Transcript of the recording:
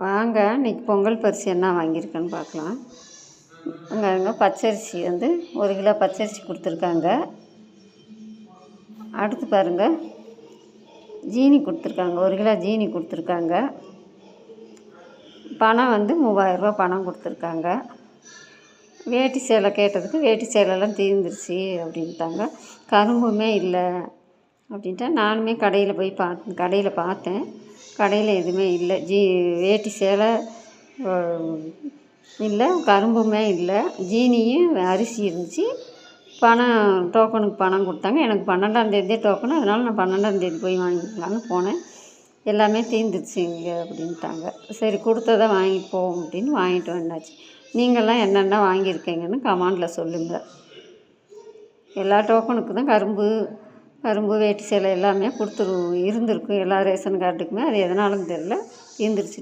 வாங்க இன்றைக்கி பொங்கல் பரிசு என்ன வாங்கியிருக்கேன்னு பார்க்கலாம். அங்கே பச்சரிசி வந்து 1 கிலோ பச்சரிசி கொடுத்துருக்காங்க. அடுத்து பாருங்கள், ஜீனி கொடுத்துருக்காங்க, 1 கிலோ ஜீனி கொடுத்துருக்காங்க. பணம் வந்து 3000 ரூபா பணம் கொடுத்துருக்காங்க. வேட்டி சேலை கேட்டதுக்கு வேட்டி சேலைலாம் தீர்ந்துருச்சு அப்படின்ட்டாங்க. கரும்புமே இல்லை அப்படின்ட்டு நானுமே கடையில் பார்த்தேன். கடையில் எதுவுமே இல்லை. வேட்டி சேலை இல்லை, கரும்புமே இல்லை. ஜீனியும் அரிசி இருந்துச்சு. டோக்கனுக்கு பணம் கொடுத்தாங்க. எனக்கு 12ஆந்தேதியே டோக்கனு, அதனால் நான் 12ஆந்தேதி போய் வாங்கிக்கலான்னு போனேன். எல்லாமே தீர்ந்துருச்சு இங்கே அப்படின்ட்டாங்க. சரி கொடுத்ததை வாங்கிட்டு போவோம் அப்படின்னு வாங்கிட்டு வந்தாச்சு. நீங்கள்லாம் என்னென்ன வாங்கியிருக்கீங்கன்னு கமெண்டில் சொல்லுங்கள். எல்லா டோக்கனுக்கு தான் கரும்பு வேட்டி சேலை எல்லாமே இருந்திருக்கும். எல்லா ரேஷன் கார்டுக்குமே. அது எதனாலும் தெரில, தீர்ந்துருச்சு.